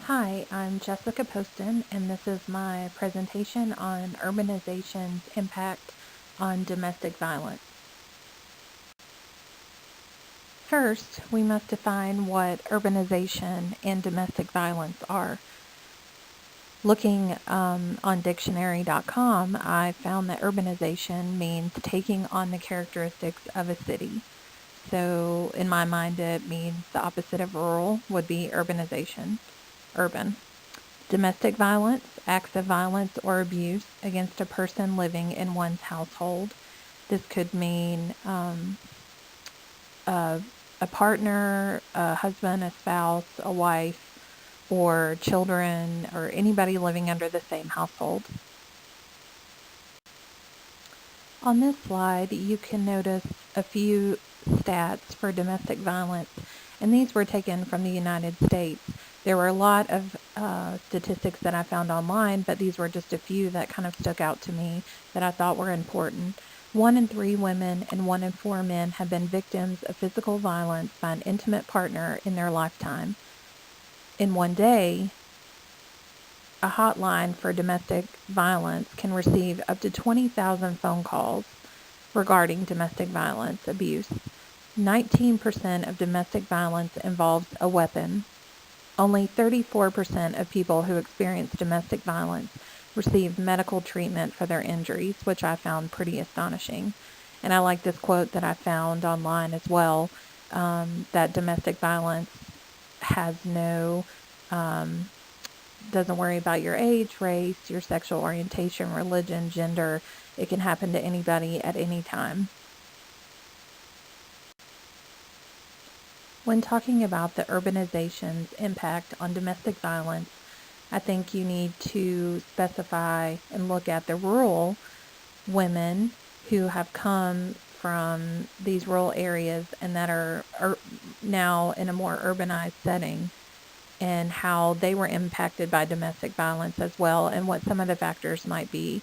Hi, I'm Jessica Poston, and this is my presentation on urbanization's impact on domestic violence. First, we must define what urbanization and domestic violence are. Looking on dictionary.com, I found that urbanization means taking on the characteristics of a city. So, in my mind, it means the opposite of rural would be urbanization, urban. Domestic violence, acts of violence or abuse against a person living in one's household. This could mean a partner, a husband, a spouse, a wife, or children, or anybody living under the same household. On this slide, you can notice a few stats for domestic violence, and these were taken from the United States. There were a lot of statistics that I found online, but these were just a few that kind of stuck out to me that I thought were important. 1 in 3 women and 1 in 4 men have been victims of physical violence by an intimate partner in their lifetime. In one day, a hotline for domestic violence can receive up to 20,000 phone calls regarding domestic violence abuse. 19% of domestic violence involves a weapon. Only 34% of people who experience domestic violence receive medical treatment for their injuries, which I found pretty astonishing. And I like this quote that I found online as well, that domestic violence has doesn't worry about your age, race, your sexual orientation, religion, gender. It can happen to anybody at any time. When talking about the urbanization's impact on domestic violence, I think you need to specify and look at the rural women who have come from these rural areas and that are now in a more urbanized setting, and how they were impacted by domestic violence as well, and what some of the factors might be,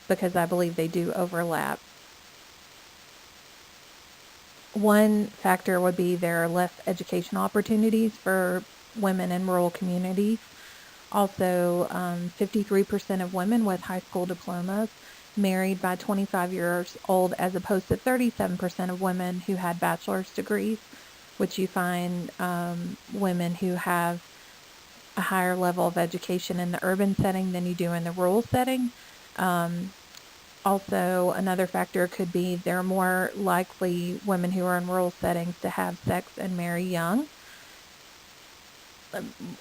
because I believe they do overlap. One factor would be there are less educational opportunities for women in rural communities. Also, 53% of women with high school diplomas married by 25 years old, as opposed to 37% of women who had bachelor's degrees, which you find women who have a higher level of education in the urban setting than you do in the rural setting. Also, another factor could be they're more likely, women who are in rural settings, to have sex and marry young.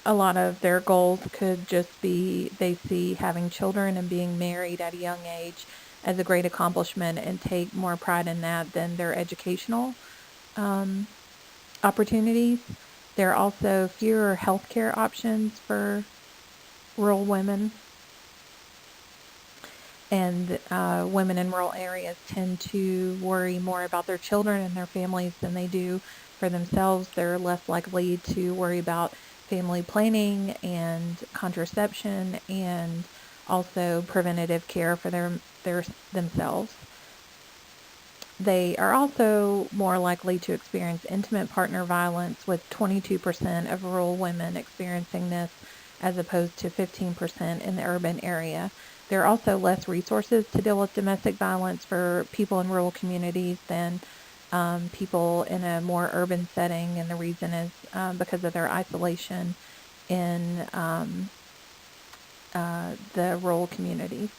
A lot of their goals could just be they see having children and being married at a young age as a great accomplishment and take more pride in that than their educational opportunities. There are also fewer healthcare options for rural women, and women in rural areas tend to worry more about their children and their families than they do for themselves. They're less likely to worry about family planning and contraception and also preventative care for themselves. They are also more likely to experience intimate partner violence, with 22% of rural women experiencing this as opposed to 15% in the urban area. There are also less resources to deal with domestic violence for people in rural communities than people in a more urban setting, and the reason is because of their isolation in the rural communities.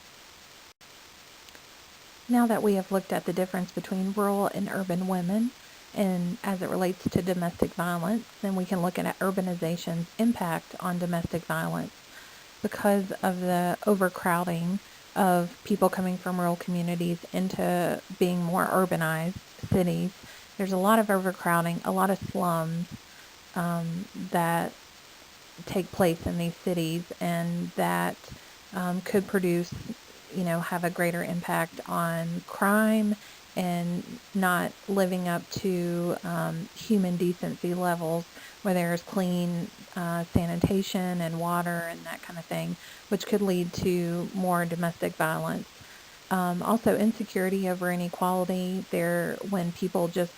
Now that we have looked at the difference between rural and urban women, and as it relates to domestic violence, then we can look at urbanization's impact on domestic violence. Because of the overcrowding of people coming from rural communities into being more urbanized cities, there's a lot of overcrowding, a lot of slums that take place in these cities, and that could produce, have a greater impact on crime and not living up to human decency levels, where there's clean sanitation and water and that kind of thing, which could lead to more domestic violence. Also, insecurity over inequality. When people just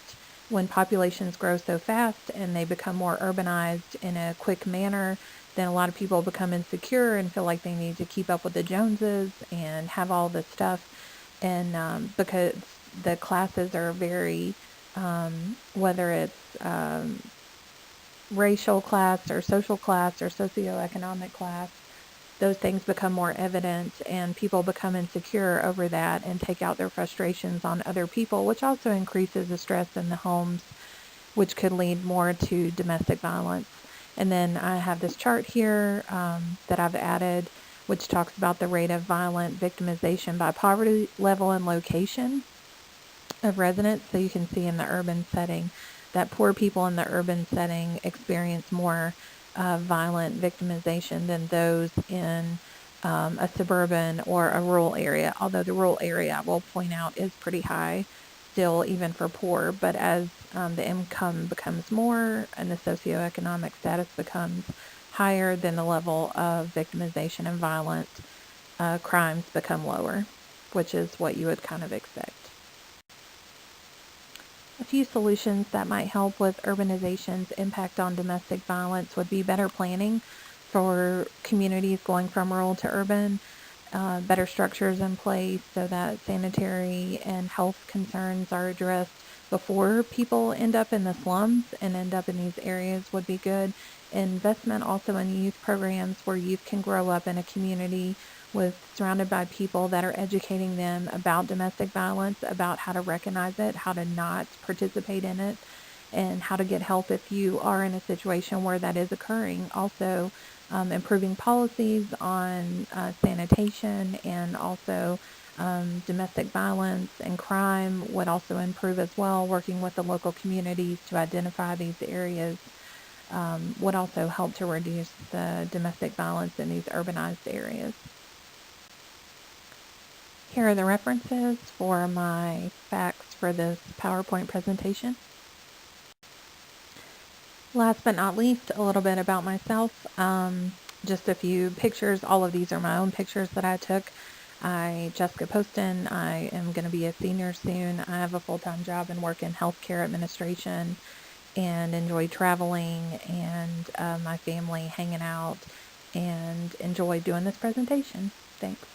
when populations grow so fast and they become more urbanized in a quick manner, then a lot of people become insecure and feel like they need to keep up with the Joneses and have all this stuff. And because the classes are very, whether it's racial class or social class or socioeconomic class, those things become more evident and people become insecure over that and take out their frustrations on other people, which also increases the stress in the homes, which could lead more to domestic violence. And then I have this chart here that I've added, which talks about the rate of violent victimization by poverty level and location of residents. So you can see in the urban setting that poor people in the urban setting experience more violent victimization than those in a suburban or a rural area, although the rural area, I will point out, is pretty high still, even for poor. But as the income becomes more and the socioeconomic status becomes higher, then the level of victimization and violent crimes become lower, which is what you would kind of expect. A few solutions that might help with urbanization's impact on domestic violence would be better planning for communities going from rural to urban, better structures in place so that sanitary and health concerns are addressed before people end up in the slums and end up in these areas would be good. Investment also in youth programs where youth can grow up in a community surrounded by people that are educating them about domestic violence, about how to recognize it, how to not participate in it, and how to get help if you are in a situation where that is occurring. Also, improving policies on sanitation and also domestic violence and crime would also improve as well. Working with the local communities to identify these areas would also help to reduce the domestic violence in these urbanized areas. Here are the references for my facts for this PowerPoint presentation. Last but not least, a little bit about myself. Just a few pictures. All of these are my own pictures that I took. Jessica Poston. I am going to be a senior soon. I have a full-time job and work in healthcare administration and enjoy traveling and my family hanging out and enjoy doing this presentation. Thanks.